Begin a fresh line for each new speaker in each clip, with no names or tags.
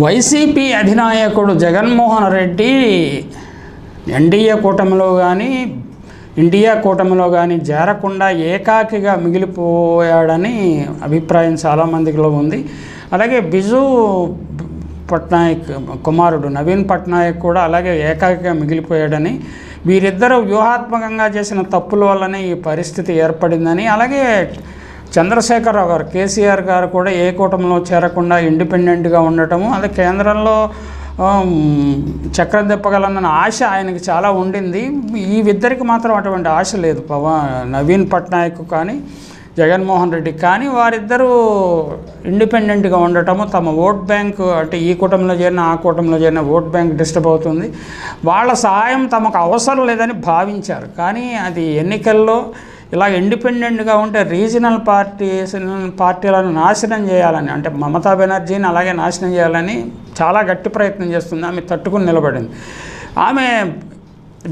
YCP అధినాయకుడు Jaganmohan Reddy NDA కూటమిలో కానీ India కూటమిలో కానీ చేరకుండా ఏకాకిగా మిగిలిపోయాడని అభిప్రాయం చాలామందిలో ఉంది. అలాగే బిజు పట్నాయక్ కుమారుడు నవీన్ పట్నాయక్ కూడా అలాగే ఏకాకిగా మిగిలిపోయాడని, వీరిద్దరూ వ్యూహాత్మకంగా చేసిన తప్పుల వల్లనే ఈ పరిస్థితి ఏర్పడిందని, అలాగే చంద్రశేఖరరావు గారు కేసీఆర్ గారు కూడా ఏ కూటమిలో చేరకుండా ఇండిపెండెంట్గా ఉండటము, అదే కేంద్రంలో చక్రం తిప్పగలన్న ఆశ ఆయనకి చాలా ఉండింది. ఈ ఇద్దరికి మాత్రం అటువంటి ఆశ లేదు. నవీన్ పట్నాయక్ కానీ జగన్మోహన్ రెడ్డి కానీ వారిద్దరూ ఇండిపెండెంట్గా ఉండటము, తమ ఓట్ బ్యాంక్ అంటే ఈ కూటమిలో చేరిన ఆ కూటమిలో చేరిన ఓట్ బ్యాంక్ డిస్టర్బ్ అవుతుంది, వాళ్ళ సహాయం తమకు అవసరం లేదని భావించారు. కానీ అది ఎన్నికల్లో ఇలా ఇండిపెండెంట్గా ఉంటే రీజనల్ పార్టీలను నాశనం చేయాలని, అంటే మమతా బెనర్జీని అలాగే నాశనం చేయాలని చాలా గట్టి ప్రయత్నం చేస్తుంది. ఆమె తట్టుకుని నిలబడింది. ఆమె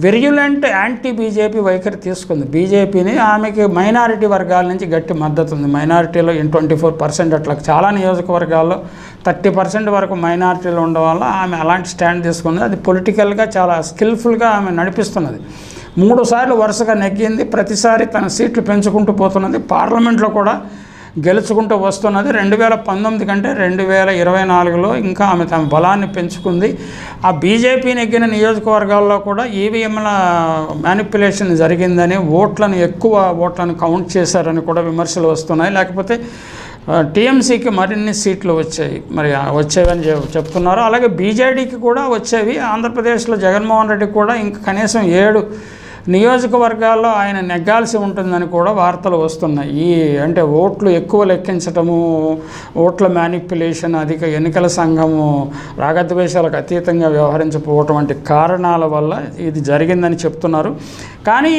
వెర్యులెంట్ యాంటీ బీజేపీ వైఖరి తీసుకుంది. బీజేపీని ఆమెకి మైనారిటీ వర్గాల నుంచి గట్టి మద్దతు ఉంది. మైనారిటీలో 24% అట్లా చాలా నియోజకవర్గాల్లో 30% వరకు మైనారిటీలు ఉండడం వల్ల ఆమె అలాంటి స్టాండ్ తీసుకుంది. అది పొలిటికల్గా చాలా స్కిల్ఫుల్గా ఆమె నడిపిస్తున్నది. 3 సార్లు వరుసగా నెగ్గింది. ప్రతిసారి తన సీట్లు పెంచుకుంటూ పోతున్నది. పార్లమెంట్లో కూడా గెలుచుకుంటూ వస్తున్నది. 2019 కంటే 2024లో ఇంకా ఆమె తమ బలాన్ని పెంచుకుంది. ఆ బీజేపీ నెగ్గిన నియోజకవర్గాల్లో కూడా ఈవీఎంల మ్యానిపులేషన్ జరిగిందని, ఎక్కువ ఓట్లను కౌంట్ చేశారని కూడా విమర్శలు వస్తున్నాయి. లేకపోతే టీఎంసీకి మరిన్ని సీట్లు వచ్చేవని చెప్తున్నారు. అలాగే బీజేడీకి కూడా వచ్చేవి. ఆంధ్రప్రదేశ్లో జగన్మోహన్ రెడ్డి కూడా ఇంకా కనీసం 7 నియోజకవర్గాల్లో ఆయన నెగ్గాల్సి ఉంటుందని కూడా వార్తలు వస్తున్నాయి. అంటే ఓట్లు ఎక్కువ లెక్కించటము, ఓట్ల మ్యానిపులేషన్, అధిక ఎన్నికల సంఘము రాగద్వేషాలకు అతీతంగా వ్యవహరించకపోవటం వంటి కారణాల వల్ల ఇది జరిగిందని చెప్తున్నారు. కానీ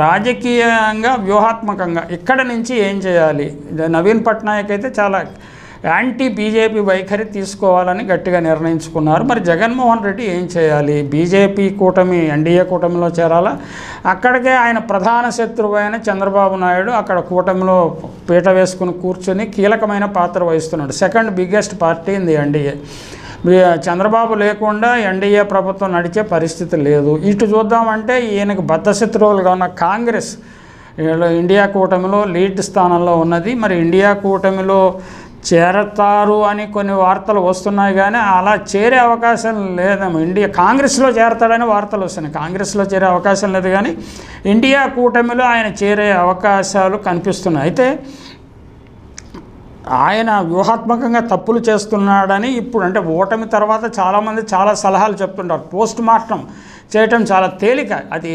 రాజకీయంగా వ్యూహాత్మకంగా ఇక్కడ నుంచి ఏం చేయాలి? నవీన్ పట్నాయక్ అయితే చాలా యాంటీ బీజేపీ వైఖరి తీసుకోవాలని గట్టిగా నిర్ణయించుకున్నారు. మరి జగన్మోహన్ రెడ్డి ఏం చేయాలి? బీజేపీ కూటమి ఎన్డీఏ కూటమిలో చేరాలా? అక్కడికే ఆయన ప్రధాన శత్రువు అయిన చంద్రబాబు నాయుడు అక్కడ కూటమిలో పీట వేసుకుని కూర్చొని కీలకమైన పాత్ర వహిస్తున్నాడు. Second biggest party in the NDA. Chandrababu లేకుండా ఎన్డీఏ ప్రభుత్వం నడిచే పరిస్థితి లేదు. ఇటు చూద్దామంటే ఈయనకు బద్ధశత్రువులుగా ఉన్న కాంగ్రెస్ ఇండియా కూటమిలో లీడ్ స్థానంలో ఉన్నది. మరి ఇండియా కూటమిలో చేరతారు అని కొన్ని వార్తలు వస్తున్నాయి, కానీ అలా చేరే అవకాశం లేదేమో. కాంగ్రెస్లో చేరతాడని వార్తలు వస్తున్నాయి. కాంగ్రెస్లో చేరే అవకాశం లేదు, కానీ ఇండియా కూటమిలో ఆయన చేరే అవకాశాలు కనిపిస్తున్నాయి. అయితే ఆయన వ్యూహాత్మకంగా తప్పులు చేస్తున్నాడని ఇప్పుడు, అంటే ఓటమి తర్వాత చాలామంది చాలా సలహాలు చెప్తుంటారు. పోస్ట్ మార్టం చేయటం చాలా తేలిక. అది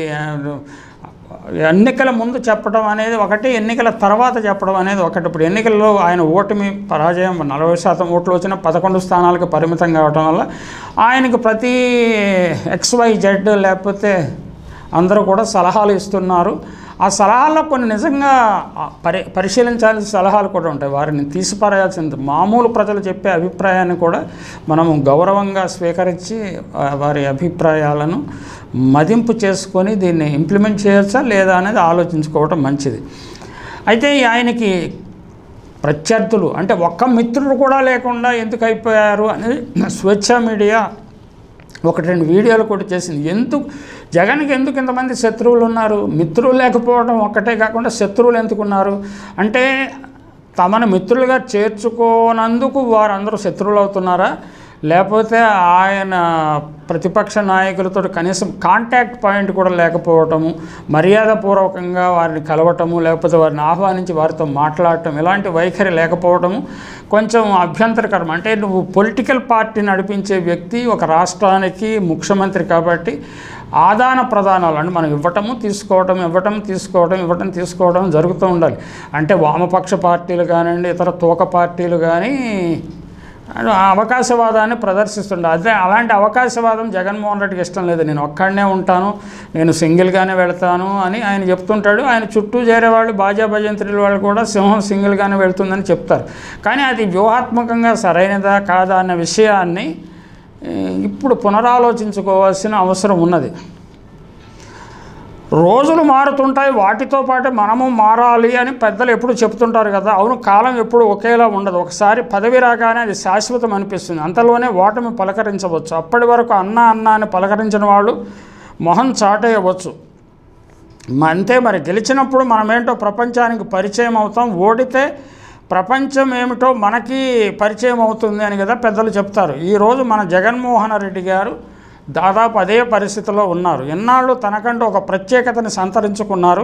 ఎన్నికల ముందు చెప్పడం అనేది ఒకటి, ఎన్నికల తర్వాత చెప్పడం అనేది ఒకటి. ఇప్పుడు ఎన్నికల్లో ఆయన ఓటమి పరాజయం 40% ఓట్లు వచ్చిన 11 స్థానాలకు పరిమితం కావడం వల్ల ఆయనకు ప్రతి XYZ లేకపోతే అందరూ కూడా సలహాలు ఇస్తున్నారు. ఆ సలహాల్లో కొన్ని నిజంగా పరిశీలించాల్సిన సలహాలు కూడా ఉంటాయి. వారిని తీసిపారేయాల్సింది. మామూలు ప్రజలు చెప్పే అభిప్రాయాన్ని కూడా మనము గౌరవంగా స్వీకరించి వారి అభిప్రాయాలను మదింపు చేసుకొని దీన్ని ఇంప్లిమెంట్ చేయొచ్చా లేదా అనేది ఆలోచించుకోవటం మంచిది. అయితే ఆయనకి ప్రత్యర్థులు అంటే ఒక్క మిత్రుడు కూడా లేకుండా ఎందుకు అయిపోయారు అనేది స్వేచ్ఛ మీడియా 1-2 వీడియోలు కూడా చేసింది. జగన్కి ఎందుకు ఇంతమంది శత్రువులు ఉన్నారు? మిత్రులు లేకపోవడం ఒక్కటే కాకుండా శత్రువులు ఎందుకున్నారు అంటే, తమను మిత్రులుగా చేర్చుకోనందుకు వారందరూ శత్రువులు అవుతున్నారా? లేకపోతే ఆయన ప్రతిపక్ష నాయకులతో కనీసం కాంటాక్ట్ పాయింట్ కూడా లేకపోవటము, మర్యాదపూర్వకంగా వారిని కలవటము, లేకపోతే వారిని ఆహ్వానించి వారితో మాట్లాడటం, ఇలాంటి వైఖరి లేకపోవటము కొంచెం అభ్యంతరకరం. అంటే నువ్వు పొలిటికల్ పార్టీ నడిపించే వ్యక్తి, ఒక రాష్ట్రానికి ముఖ్యమంత్రి కాబట్టి ఆదాన ప్రదానాలు అంటే మనం ఇవ్వటం తీసుకోవడం జరుగుతూ ఉండాలి. అంటే వామపక్ష పార్టీలు కానివ్వండి, ఇతర తోక పార్టీలు కానీ అవకాశవాదాన్ని ప్రదర్శిస్తుండే. అదే అలాంటి అవకాశవాదం జగన్మోహన్ రెడ్డికి ఇష్టం లేదు. నేను ఒక్కడనే ఉంటాను, నేను సింగిల్గానే వెళ్తాను అని ఆయన చెప్తుంటాడు. ఆయన చుట్టూ చేరేవాళ్ళు బాజా భజంత్రుల వాళ్ళు కూడా సింహం సింగిల్గానే వెళ్తుందని చెప్తారు. కానీ అది వ్యూహాత్మకంగా సరైనదా కాదా అన్న విషయాన్ని ఇప్పుడు పునరాలోచించుకోవాల్సిన అవసరం ఉన్నది. రోజులు మారుతుంటాయి, వాటితో పాటు మనము మారాలి అని పెద్దలు ఎప్పుడు చెప్తుంటారు కదా. అవును, కాలం ఎప్పుడు ఒకేలా ఉండదు. ఒకసారి పదవి రాగానే అది శాశ్వతం అనిపిస్తుంది, అంతలోనే ఓటమి పలకరించవచ్చు. అప్పటి వరకు అన్న అని పలకరించిన వాళ్ళు మొహం చాటేయవచ్చు. అంతే మరి. గెలిచినప్పుడు మనమేంటో ప్రపంచానికి పరిచయం అవుతాం, ఓడితే ప్రపంచం ఏమిటో మనకి పరిచయం అవుతుంది అని కదా పెద్దలు చెప్తారు. ఈరోజు మన జగన్మోహన్ రెడ్డి గారు దాదాపు అదే పరిస్థితిలో ఉన్నారు. ఎన్నాళ్ళు తనకంటూ ఒక ప్రత్యేకతని సంతరించుకున్నారు.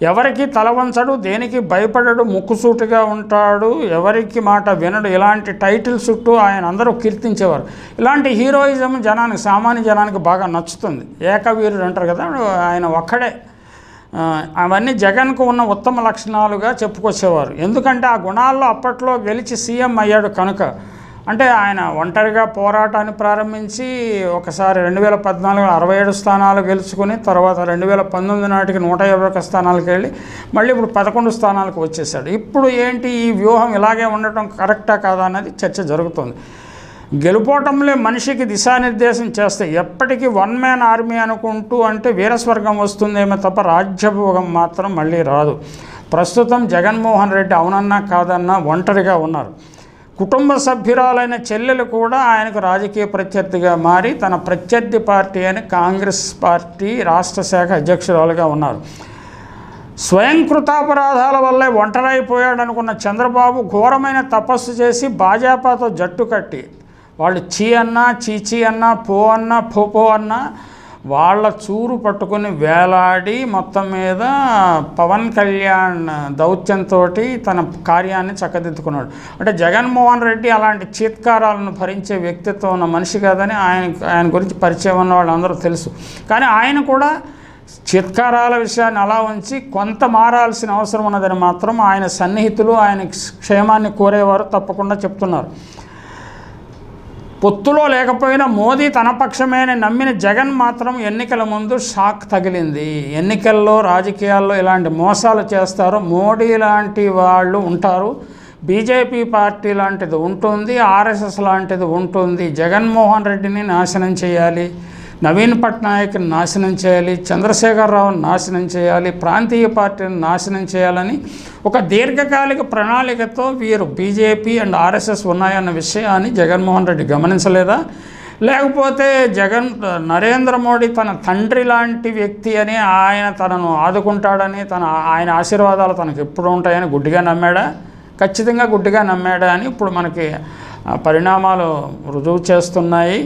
ఎవరికి తలవంచడు, దేనికి భయపడడు, ముక్కుసూటిగా ఉంటాడు, ఎవరికి మాట వినడు. ఇలాంటి టైటిల్ చుట్టూ ఆయన అందరూ కీర్తించేవారు. ఇలాంటి హీరోయిజం జనానికి, సామాన్య జనానికి బాగా నచ్చుతుంది. ఏకవీరుడు అంటారు కదా, ఆయన ఒక్కడే. అవన్నీ జగన్కు ఉన్న ఉత్తమ లక్షణాలుగా చెప్పుకొచ్చేవారు. ఎందుకంటే ఆ గుణాల్లో అప్పట్లో గెలిచి సీఎం అయ్యాడు కనుక. అంటే ఆయన ఒంటరిగా పోరాటాన్ని ప్రారంభించి ఒకసారి 2014 67 స్థానాలు గెలుచుకుని, తర్వాత 2019 నాటికి 151 స్థానాలకు వెళ్ళి మళ్ళీ ఇప్పుడు 11 స్థానాలకు వచ్చేసాడు. ఇప్పుడు ఏంటి ఈ వ్యూహం ఇలాగే ఉండటం కరెక్టా కాదా అన్నది చర్చ జరుగుతుంది. గెలుపోవటంలో మనిషికి దిశానిర్దేశం చేస్తే ఎప్పటికీ వన్ మ్యాన్ ఆర్మీ అనుకుంటూ అంటే వీరస్వర్గం వస్తుందేమో తప్ప రాజ్యభోగం మాత్రం మళ్ళీ రాదు. ప్రస్తుతం జగన్మోహన్ రెడ్డి అవునన్నా కాదన్నా ఒంటరిగా ఉన్నారు. కుటుంబ సభ్యురాలైన చెల్లెలు కూడా ఆయనకు రాజకీయ ప్రత్యర్థిగా మారి తన ప్రత్యర్థి పార్టీ అని కాంగ్రెస్ పార్టీ రాష్ట్ర శాఖ అధ్యక్షురాలుగా ఉన్నారు. స్వయం కృతాపరాధాల వల్లే ఒంటరైపోయాడనుకున్న చంద్రబాబు ఘోరమైన తపస్సు చేసి భాజపాతో జట్టు కట్టి, వాళ్ళు చీ అన్నా, చీచీ అన్నా, పో అన్నా, పో అన్నా వాళ్ళ చూరు పట్టుకొని వేలాడి మొత్తం మీద పవన్ కళ్యాణ్ దౌత్యంతో తన కార్యాన్ని చక్కదిద్దుకున్నాడు. అంటే జగన్మోహన్ రెడ్డి అలాంటి చీత్కారాలను భరించే వ్యక్తిత్వం ఉన్న మనిషి కాదని ఆయన గురించి పరిచయం ఉన్న వాళ్ళు అందరూ తెలుసు. కానీ ఆయన కూడా చీత్కారాల విషయాన్ని అలా ఉంచి కొంత మారాల్సిన అవసరం ఉన్నదని మాత్రం ఆయన సన్నిహితులు, ఆయన క్షేమాన్ని కోరేవారు తప్పకుండా చెప్తున్నారు. పొత్తులో లేకపోయినా మోదీ తన పక్షమేని నమ్మిన జగన్ మాత్రం ఎన్నికల ముందు షాక్ తగిలింది. ఎన్నికల్లో, రాజకీయాల్లో ఇలాంటి మోసాలు చేస్తారు, మోడీ లాంటి వాళ్ళు ఉంటారు, బీజేపీ పార్టీ లాంటిది ఉంటుంది, ఆర్ఎస్ఎస్ లాంటిది ఉంటుంది. జగన్మోహన్ రెడ్డిని నాశనం చేయాలి, నవీన్ పట్నాయక్ని నాశనం చేయాలి, చంద్రశేఖరరావుని నాశనం చేయాలి, ప్రాంతీయ పార్టీని నాశనం చేయాలని ఒక దీర్ఘకాలిక ప్రణాళికతో వీరు బీజేపీ అండ్ ఆర్ఎస్ఎస్ ఉన్నాయన్న విషయాన్ని జగన్మోహన్ రెడ్డి గమనించలేదా? లేకపోతే నరేంద్ర మోడీ తన తండ్రి లాంటి వ్యక్తి అని, ఆయన తనను ఆదుకుంటాడని, ఆయన ఆశీర్వాదాలు తనకు ఎప్పుడు ఉంటాయని గుడ్డిగా నమ్మాడా? ఖచ్చితంగా గుడ్డిగా నమ్మాడా అని ఇప్పుడు మనకి పరిణామాలు రుజువు చేస్తున్నాయి.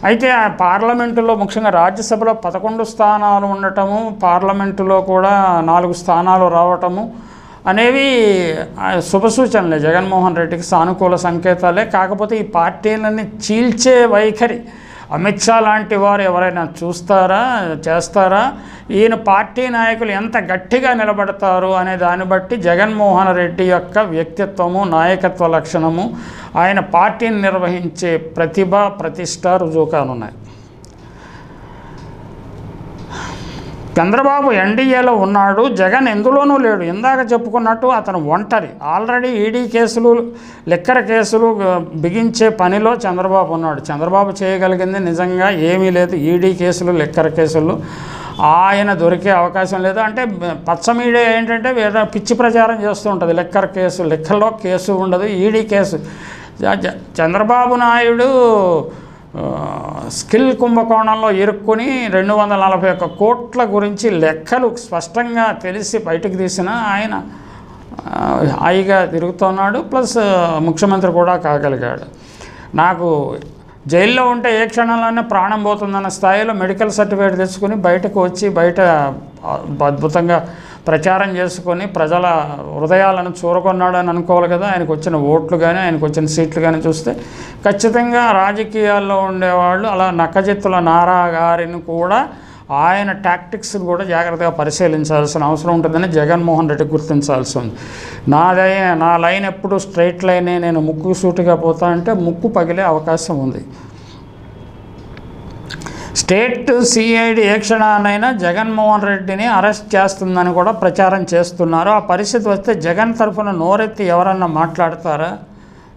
అయితే పార్లమెంటులో, ముఖ్యంగా రాజ్యసభలో 11 స్థానాలు ఉండటము, పార్లమెంటులో కూడా 4 స్థానాలు రావటము అనేవి శుభసూచనలే, జగన్మోహన్ రెడ్డికి సానుకూల సంకేతాలే. కాకపోతే ఈ పార్టీలన్నీ చీల్చే వైఖరి అమిత్ షా లాంటి వారు ఎవరైనా చేస్తారా? ఈయన పార్టీ నాయకులు ఎంత గట్టిగా నిలబడతారు అనే దాన్ని బట్టి జగన్మోహన్ రెడ్డి యొక్క వ్యక్తిత్వము, నాయకత్వ లక్షణము, ఆయన పార్టీని నిర్వహించే ప్రతిభ, ప్రతిష్ట రుజువు కానున్నాయి. చంద్రబాబు ఎన్డీఏలో ఉన్నాడు, జగన్ ఎందులోనూ లేడు. ఇందాక చెప్పుకున్నట్టు అతను ఒంటరి. ఆల్రెడీ ఈడీ కేసులు, లిక్కర్ కేసులు బిగించే పనిలో చంద్రబాబు ఉన్నాడు. చంద్రబాబు చేయగలిగింది నిజంగా ఏమీ లేదు. ఈడీ కేసులు, లిక్కర్ కేసులు ఆయన దొరికే అవకాశం లేదు. అంటే పచ్చ మీడియా ఏంటంటే వేరే పిచ్చి ప్రచారం చేస్తూ ఉంటుంది. లిక్కర్లో కేసు ఉండదు, ED case. Chandrababu Naidu skill కుంభకోణంలో ఇరుక్కుని 241 కోట్ల గురించి లెక్కలు స్పష్టంగా తెలిసి బయటకు తీసిన ఆయన హాయిగా తిరుగుతున్నాడు. ప్లస్ ముఖ్యమంత్రి కూడా కాగలిగాడు. నాకు జైల్లో ఉంటే ఏ క్షణంలోనే ప్రాణం పోతుందన్న స్థాయిలో మెడికల్ సర్టిఫికేట్ తెచ్చుకొని బయటకు వచ్చి బయట అద్భుతంగా ప్రచారం చేసుకొని ప్రజల హృదయాలను చూరకొన్నాడని అనుకోవాలి కదా. ఆయనకు వచ్చిన ఓట్లు కానీ, ఆయనకు వచ్చిన సీట్లు కానీ చూస్తే ఖచ్చితంగా రాజకీయాల్లో ఉండేవాళ్ళు అలా నక్కజిత్తుల నారా గారిని కూడా, ఆయన టాక్టిక్స్ని కూడా జాగ్రత్తగా పరిశీలించాల్సిన అవసరం ఉంటుందని జగన్మోహన్ రెడ్డి గుర్తించాల్సి ఉంది. నా లైన్ ఎప్పుడు స్ట్రైట్ లైనే, నేను ముక్కు సూటిగా పోతా అంటే ముక్కు పగిలే అవకాశం ఉంది. స్టేట్ సిఐడి ఏ క్షణానైనా జగన్మోహన్ రెడ్డిని అరెస్ట్ చేస్తుందని కూడా ప్రచారం చేస్తున్నారు. ఆ పరిస్థితి వస్తే జగన్ తరఫున నోరెత్తి ఎవరన్నా మాట్లాడతారా?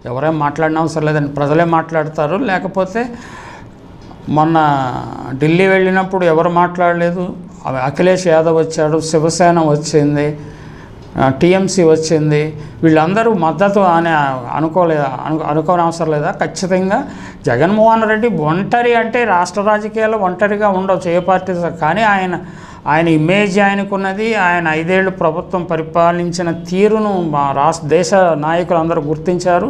ఎవరేం మాట్లాడిన అవసరం లేదని ప్రజలే మాట్లాడతారు. లేకపోతే మొన్న ఢిల్లీ వెళ్ళినప్పుడు ఎవరు మాట్లాడలేదు, అఖిలేష్ యాదవ్ వచ్చాడు, శివసేన వచ్చింది, టీఎంసీ వచ్చింది. వీళ్ళందరూ మద్దతు అని అనుకోని అవసరం లేదా? ఖచ్చితంగా జగన్మోహన్ రెడ్డి ఒంటరి అంటే రాష్ట్ర రాజకీయాల్లో ఒంటరిగా ఉండవచ్చు ఏ పార్టీ, కానీ ఆయన ఇమేజ్ ఆయనకున్నది. ఆయన 5 ఏళ్ళు ప్రభుత్వం పరిపాలించిన తీరును దేశ నాయకులు అందరూ గుర్తించారు,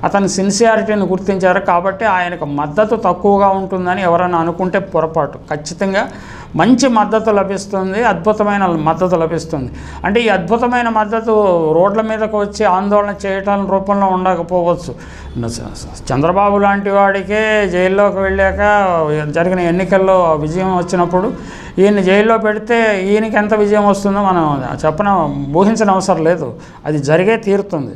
అతని సిన్సియారిటీని గుర్తించారు. కాబట్టి ఆయనకు మద్దతు తక్కువగా ఉంటుందని ఎవరైనా అనుకుంటే పొరపాటు. ఖచ్చితంగా మంచి మద్దతు లభిస్తుంది, అద్భుతమైన మద్దతు లభిస్తుంది. అంటే ఈ అద్భుతమైన మద్దతు రోడ్ల మీదకు వచ్చి ఆందోళన చేయటం రూపంలో ఉండకపోవచ్చు. చంద్రబాబు లాంటి వాడికే జైల్లోకి వెళ్ళాక జరిగిన ఎన్నికల్లో విజయం వచ్చినప్పుడు ఈయన్ని జైల్లో పెడితే ఈయనకి ఎంత విజయం వస్తుందో మనం ఊహించిన అవసరం లేదు, అది జరిగే తీరుతుంది.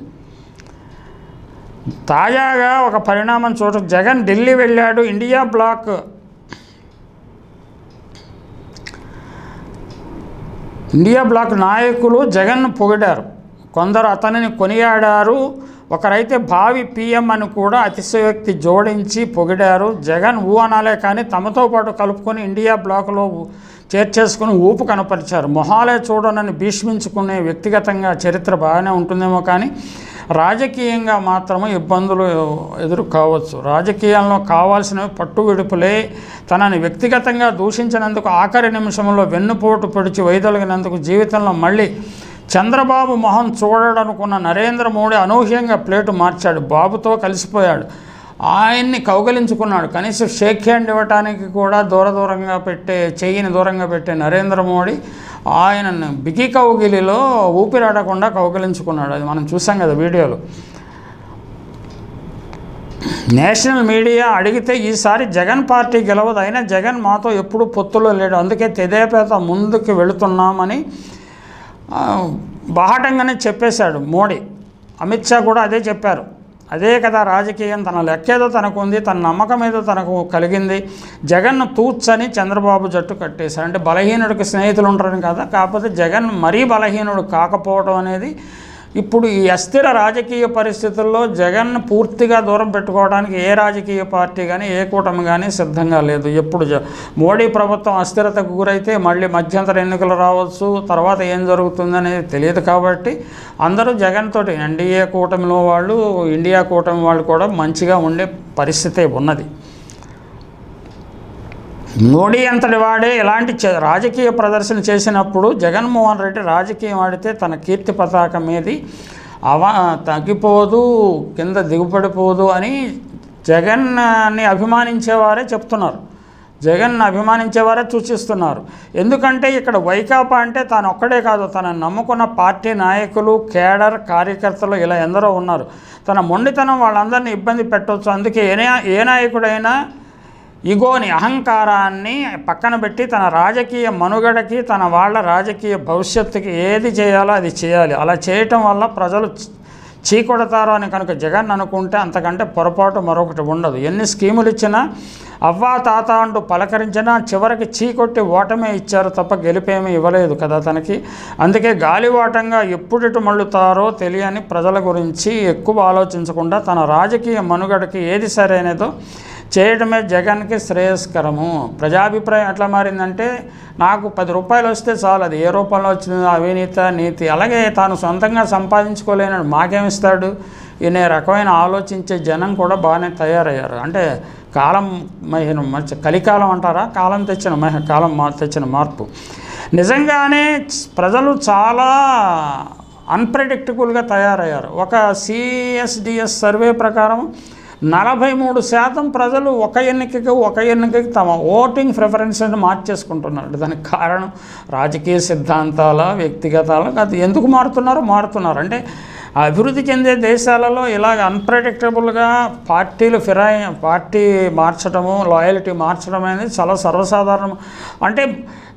తాజాగా ఒక పరిణామం జగన్ ఢిల్లీ వెళ్ళాడు. ఇండియా బ్లాక్ నాయకులు జగన్ను పొగిడారు, కొందరు అతనిని కొనియాడారు, ఒకరైతే భావి పీఎం అని కూడా అతిశయోక్తి జోడించి పొగిడారు. జగన్ అనాలే కానీ తమతో పాటు కలుపుకొని ఇండియా బ్లాక్లో చేర్చేసుకుని ఊపు కనపరిచారు. మొహాలే చూడనని భీష్మించుకునే వ్యక్తిగతంగా చరిత్ర బాగానే ఉంటుందేమో కానీ రాజకీయంగా మాత్రమే ఇబ్బందులు ఎదురు కావచ్చు. రాజకీయాల్లో కావాల్సినవి పట్టు విడుపులే. తనని వ్యక్తిగతంగా దూషించినందుకు ఆఖరి నిమిషంలో వెన్నుపోటు పొడిచి వైదొలిగినందుకు జీవితంలో మళ్ళీ చంద్రబాబు మొహం చూడడనుకున్న నరేంద్ర మోడీ అనూహ్యంగా ప్లేటు మార్చాడు, బాబుతో కలిసిపోయాడు, ఆయన్ని కౌగలించుకున్నాడు. కనీసం షేక్ హ్యాండ్ ఇవ్వటానికి కూడా చెయ్యిని దూరంగా పెట్టే నరేంద్ర మోడీ ఆయనను బిగి కౌగిలిలో ఊపిరాడకుండా కౌగిలించుకున్నాడు. అది మనం చూసాం కదా వీడియోలో. నేషనల్ మీడియా అడిగితే ఈసారి జగన్ పార్టీ గెలవదు, అయినా జగన్ మాతో ఎప్పుడూ పొత్తులో లేడు, అందుకే తెదేపేత ముందుకు వెళుతున్నామని బాహటంగానే చెప్పేశాడు మోడీ. అమిత్ షా కూడా అదే చెప్పారు. అదే కదా రాజకీయం, తన లెక్కేదో తనకు ఉంది, తన నమ్మకం ఏదో తనకు కలిగింది. జగన్ను తూర్చని చంద్రబాబు జట్టు కట్టేశారు. అంటే బలహీనుడికి స్నేహితులు ఉంటారని కదా, కాకపోతే జగన్ మరీ బలహీనుడు కాకపోవడం అనేది ఇప్పుడు ఈ అస్థిర రాజకీయ పరిస్థితుల్లో జగన్ను పూర్తిగా దూరం పెట్టుకోవడానికి ఏ రాజకీయ పార్టీ కానీ ఏ కూటమి కానీ సిద్ధంగా లేదు. ఎప్పుడు మోడీ ప్రభుత్వం అస్థిరతకు గురైతే మళ్ళీ మధ్యంతర ఎన్నికలు రావచ్చు, తర్వాత ఏం జరుగుతుందనేది తెలియదు. కాబట్టి అందరూ జగన్ తోటి ఎన్డీఏ కూటమిలో వాళ్ళు, ఇండియా కూటమి వాళ్ళు కూడా మంచిగా ఉండే పరిస్థితే ఉన్నది. మోడీ అంతటి వాడే ఇలాంటి రాజకీయ ప్రదర్శన చేసినప్పుడు జగన్మోహన్ రెడ్డి రాజకీయం ఆడితే తన కీర్తి పతాకం ఏది తగ్గిపోదు, కింద దిగుపడిపోదు అని జగన్ని అభిమానించేవారే చెప్తున్నారు, జగన్ను అభిమానించేవారే సూచిస్తున్నారు. ఎందుకంటే ఇక్కడ వైకాపా అంటే తాను ఒక్కడే కాదు, తన నమ్ముకున్న పార్టీ నాయకులు, కేడర్, కార్యకర్తలు ఇలా ఎందరో ఉన్నారు. తన మొండితనం వాళ్ళందరినీ ఇబ్బంది పెట్టవచ్చు. అందుకే ఏ నాయకుడైనా ఇగోని, అహంకారాన్ని పక్కన పెట్టి తన రాజకీయ మనుగడకి, తన వాళ్ళ రాజకీయ భవిష్యత్తుకి ఏది చేయాలో అది చేయాలి. అలా చేయటం వల్ల ప్రజలు చీకొడతారు అని కనుక జగన్ అనుకుంటే అంతకంటే పొరపాటు మరొకటి ఉండదు. ఎన్ని స్కీములు ఇచ్చినా, అవ్వా తాత అంటూ పలకరించినా చివరికి చీకొట్టి ఓటమే ఇచ్చారు తప్ప గెలిపేమీ ఇవ్వలేదు కదా తనకి. అందుకే గాలివాటంగా ఎప్పుడిటు మళ్ళుతారో తెలియని ప్రజల గురించి ఎక్కువ ఆలోచించకుండా తన రాజకీయ మనుగడకి ఏది సరైనదో చేయడమే జగన్కి శ్రేయస్కరము. ప్రజాభిప్రాయం ఎట్లా మారిందంటే నాకు 10 రూపాయలు వస్తే చాలు, అది ఏ రూపంలో వచ్చిందో అవినీతి, నీతి. అలాగే తాను సొంతంగా సంపాదించుకోలేనాడు, మాకేమిస్తాడు అనే రకమైన ఆలోచించే జనం కూడా బాగానే తయారయ్యారు. అంటే కాలం కలికాలం అంటారా, కాలం తెచ్చిన మార్పు. నిజంగానే ప్రజలు చాలా అన్ప్రెడిక్టబుల్గా తయారయ్యారు. ఒక సిఎస్డిఎస్ సర్వే ప్రకారం 43% ప్రజలు ఒక ఎన్నికకి తమ ఓటింగ్ ప్రిఫరెన్స్ని మార్చేసుకుంటున్నారు. దానికి కారణం రాజకీయ సిద్ధాంతాల, వ్యక్తిగతాల అది ఎందుకు మారుతున్నారు అంటే అభివృద్ధి చెందే దేశాలలో ఇలాగ అన్ప్రెడిక్టబుల్గా పార్టీ మార్చడము, లాయల్టీ మార్చడం అనేది చాలా సర్వసాధారణం. అంటే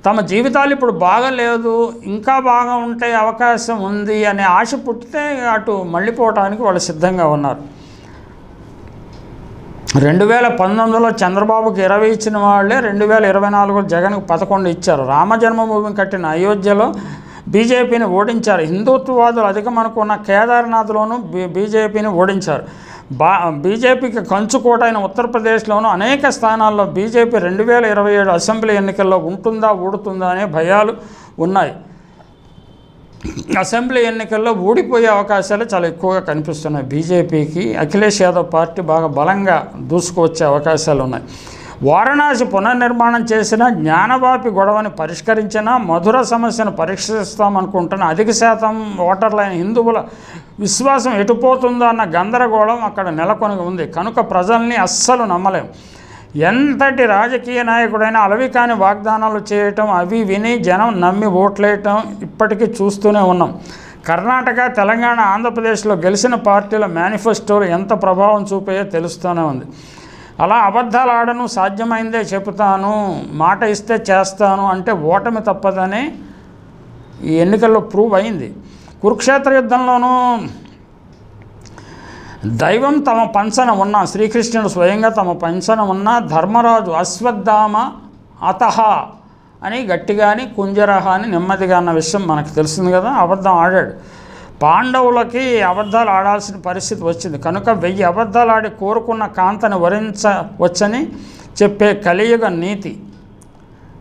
తమ జీవితాలు ఇప్పుడు బాగలేదు, ఇంకా బాగా ఉంటే అవకాశం ఉంది అనే ఆశ పుట్టితే అటు మళ్ళీపోవటానికి వాళ్ళు సిద్ధంగా ఉన్నారు. 2019లో చంద్రబాబుకి 20 ఇచ్చిన వాళ్ళే 2024 జగన్కు 11 ఇచ్చారు. రామజన్మభూమి కట్టిన అయోధ్యలో బీజేపీని ఓడించారు. హిందుత్వవాదులు అధికం అనుకున్న కేదార్నాథ్లోనూ బీజేపీని ఓడించారు. బీజేపీకి కంచుకోటైన ఉత్తరప్రదేశ్లోనూ అనేక స్థానాల్లో బీజేపీ 2027 అసెంబ్లీ ఎన్నికల్లో ఉంటుందా ఊడుతుందా అనే భయాలు ఉన్నాయి. అసెంబ్లీ ఎన్నికల్లో ఊడిపోయే అవకాశాలు చాలా ఎక్కువగా కనిపిస్తున్నాయి బీజేపీకి. అఖిలేష్ యాదవ్ పార్టీ బాగా బలంగా దూసుకువచ్చే అవకాశాలు ఉన్నాయి. వారణాసి పునర్నిర్మాణం చేసిన, జ్ఞానవాపి గొడవని పరిష్కరించిన, మధుర సమస్యను పరిష్కరిస్తామనుకుంటున్న అధిక శాతం ఓటర్లైన హిందువుల విశ్వాసం ఎటుపోతుందో అన్న గందరగోళం అక్కడ నెలకొని ఉంది. కనుక ప్రజల్ని అస్సలు నమ్మలేం. ఎంతటి రాజకీయ నాయకుడైనా అలవికాని వాగ్దానాలు చేయటం, అవి విని జనం నమ్మి ఓట్లేయటం ఇప్పటికీ చూస్తూనే ఉన్నాం. కర్ణాటక, తెలంగాణ, ఆంధ్రప్రదేశ్లో గెలిచిన పార్టీల మేనిఫెస్టోలు ఎంత ప్రభావం చూపాయో తెలుస్తూనే ఉంది. అలా అబద్ధాలు ఆడను, సాధ్యమైందే చెబుతాను, మాట ఇస్తే చేస్తాను అంటే ఓటమి తప్పదని ఈ ఎన్నికల్లో ప్రూవ్ అయింది. కురుక్షేత్ర యుద్ధంలోనూ దైవం తమ పంచన ఉన్న, శ్రీకృష్ణుడు స్వయంగా తమ పంచన ఉన్న ధర్మరాజు అశ్వత్థామ అతహ అని గట్టిగాని, కుంజరహ అని నెమ్మదిగా అన్న విషయం మనకు తెలిసింది కదా. అబద్ధం ఆడాడు. పాండవులకి అబద్ధాలు ఆడాల్సిన పరిస్థితి వచ్చింది. కనుక 1000 అబద్ధాలు ఆడి కోరుకున్న కాంతని వరించవచ్చని చెప్పే కలియుగ నీతి.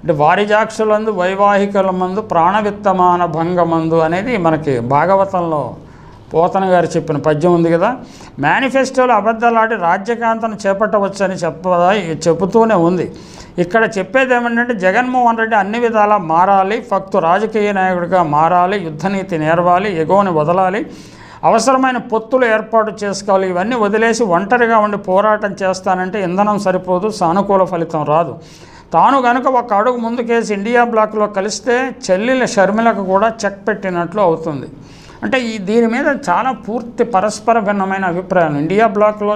అంటే వారిజాక్షులందు వైవాహికల మందు ప్రాణవిత్తమాన భంగమందు అనేది మనకి భాగవతంలో పోతన గారు చెప్పిన పద్యం ఉంది కదా. మేనిఫెస్టోలో అబద్ధాలాడి రాజ్యకాంతను చేపట్టవచ్చని చెబుతూనే ఉంది. ఇక్కడ చెప్పేది ఏమంటే జగన్మోహన్ రెడ్డి అన్ని విధాలా మారాలి, ఫక్తు రాజకీయ నాయకుడిగా మారాలి, యుద్ధనీతి నేర్వాలి, ఎగోని వదలాలి, అవసరమైన పొత్తులు ఏర్పాటు చేసుకోవాలి. ఇవన్నీ వదిలేసి ఒంటరిగా ఉండి పోరాటం చేస్తానంటే ఇంధనం సరిపోదు, సానుకూల ఫలితం రాదు. తాను కనుక ఒక అడుగు ముందుకేసి ఇండియా బ్లాక్లో కలిస్తే చెల్లెల షర్మిలకు కూడా చెక్ పెట్టినట్లు అవుతుంది. అంటే దీని మీద చాలా పూర్తి పరస్పర భిన్నమైన అభిప్రాయం. ఇండియా బ్లాక్లో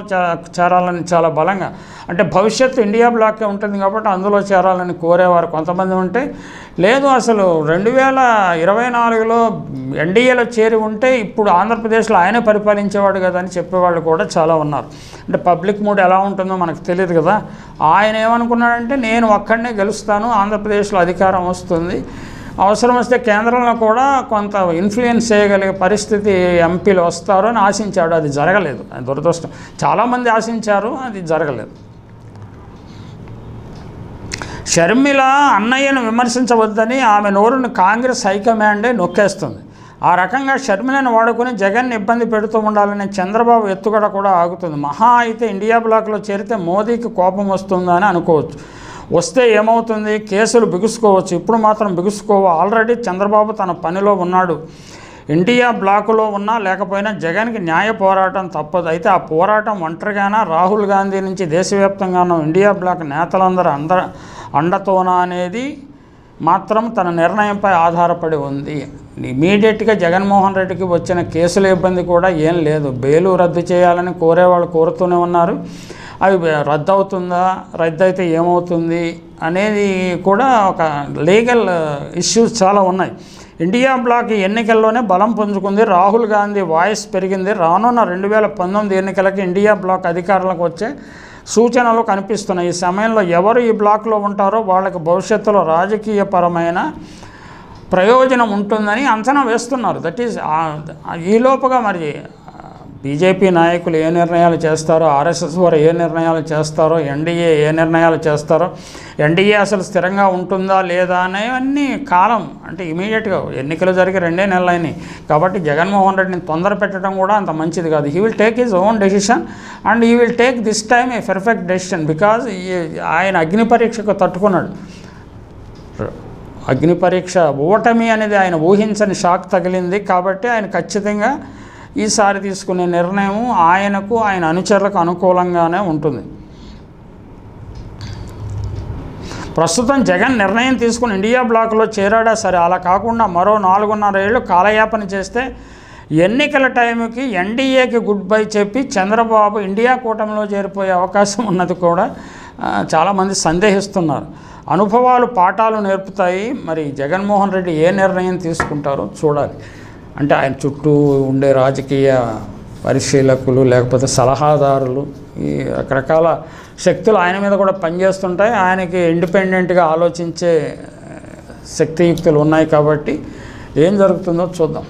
చేరాలని చాలా బలంగా, అంటే భవిష్యత్తు ఇండియా బ్లాకే ఉంటుంది కాబట్టి అందులో చేరాలని కోరేవారు కొంతమంది ఉంటే, లేదు అసలు 2024లో ఎన్డీఏలో చేరి ఉంటే ఇప్పుడు ఆంధ్రప్రదేశ్లో ఆయనే పరిపాలించేవాడు కదా అని చెప్పేవాళ్ళు కూడా చాలా ఉన్నారు. అంటే పబ్లిక్ మూడ్ ఎలా ఉంటుందో మనకు తెలియదు కదా. ఆయన ఏమనుకున్నాడంటే నేను ఒక్కడనే గెలుస్తాను, ఆంధ్రప్రదేశ్లో అధికారం వస్తుంది, అవసరం వస్తే కేంద్రంలో కూడా కొంత ఇన్ఫ్లుయెన్స్ చేయగలిగే పరిస్థితి ఎంపీలు వస్తారు అని ఆశించాడు. అది జరగలేదు. దురదృష్టం. చాలామంది ఆశించారు, అది జరగలేదు. షర్మిల అన్నయ్యను విమర్శించవద్దని ఆమె నోరును కాంగ్రెస్ హైకమాండే నొక్కేస్తుంది. ఆ రకంగా షర్మిలను వాడుకొని జగన్ ఇబ్బంది పెడుతూ ఉండాలనే చంద్రబాబు ఎత్తుగడ కూడా ఆగుతుంది. మహా అయితే ఇండియా బ్లాక్లో చేరితే మోదీకి కోపం వస్తుందా అని అనుకోవచ్చు. వస్తే ఏమవుతుంది, కేసులు బిగుసుకోవచ్చు. ఇప్పుడు మాత్రం బిగుసుకోవు. ఆల్రెడీ చంద్రబాబు తన పనిలో ఉన్నాడు. ఇండియా బ్లాకులో ఉన్నా లేకపోయినా జగన్కి న్యాయ పోరాటం తప్పదు. అయితే ఆ పోరాటం ఒంటరిగానా, రాహుల్ గాంధీ నుంచి దేశవ్యాప్తంగానూ ఇండియా బ్లాక్ నేతలందరూ అండతోనా అనేది మాత్రం తన నిర్ణయంపై ఆధారపడి ఉంది. ఇమీడియట్గా జగన్మోహన్ రెడ్డికి వచ్చిన కేసుల ఇబ్బంది కూడా ఏం లేదు. బెయిలు రద్దు చేయాలని కోరేవాళ్ళు కోరుతూనే ఉన్నారు. అవి రద్దు అవుతుందా, రద్దు అయితే ఏమవుతుంది అనేది కూడా ఒక లీగల్ ఇష్యూస్ చాలా ఉన్నాయి. ఇండియా బ్లాక్ ఎన్నికల్లోనే బలం పుంజుకుంది. రాహుల్ గాంధీ వాయిస్ పెరిగింది. రానున్న 2019 ఎన్నికలకి ఇండియా బ్లాక్ అధికారులకు వచ్చే సూచనలు కనిపిస్తున్నాయి. ఈ సమయంలో ఎవరు ఈ బ్లాక్లో ఉంటారో వాళ్ళకి భవిష్యత్తులో రాజకీయపరమైన ప్రయోజనం ఉంటుందని అంచనా వేస్తున్నారు. దట్ ఈజ్ ఈలోపుగా మరి బీజేపీ నాయకులు ఏ నిర్ణయాలు చేస్తారో, ఆర్ఎస్ఎస్ వారు ఏ నిర్ణయాలు చేస్తారో, ఎన్డీఏ ఏ నిర్ణయాలు చేస్తారో, ఎన్డీఏ అసలు స్థిరంగా ఉంటుందా లేదా అనేవన్నీ కాలం, అంటే ఇమీడియట్గా ఎన్నికలు జరిగి 2 నెలలు అయినాయి కాబట్టి జగన్మోహన్ రెడ్డిని తొందర పెట్టడం కూడా అంత మంచిది కాదు. He will take his own decision and he will take this time a perfect decision because ఆయన అగ్ని పరీక్షకు తట్టుకున్నాడు. అగ్ని పరీక్ష ఓటమి అనేది ఆయన ఊహించని షాక్ తగిలింది కాబట్టి ఆయన ఖచ్చితంగా ఈసారి తీసుకునే నిర్ణయం ఆయనకు, ఆయన అనుచరులకు అనుకూలంగానే ఉంటుంది. ప్రస్తుతం జగన్ నిర్ణయం తీసుకుని ఇండియా బ్లాక్లో చేరాడా సరే, అలా కాకుండా మరో 4.5 ఏళ్ళు కాలయాపన చేస్తే ఎన్నికల టైంకి ఎన్డీఏకి గుడ్ బై చెప్పి చంద్రబాబు ఇండియా కూటమిలో చేరిపోయే అవకాశం ఉన్నది కూడా చాలామంది సందేహిస్తున్నారు. అనుభవాలు పాఠాలు నేర్పుతాయి. మరి జగన్మోహన్ రెడ్డి ఏ నిర్ణయం తీసుకుంటారో చూడాలి. అంటే ఆయన చుట్టూ ఉండే రాజకీయ పరిశీలకులు లేకపోతే సలహాదారులు, ఈ రకరకాల శక్తులు ఆయన మీద కూడా పనిచేస్తుంటాయి. ఆయనకి ఇండిపెండెంట్గా ఆలోచించే శక్తియుక్తులు ఉన్నాయి కాబట్టి ఏం జరుగుతుందో చూద్దాం.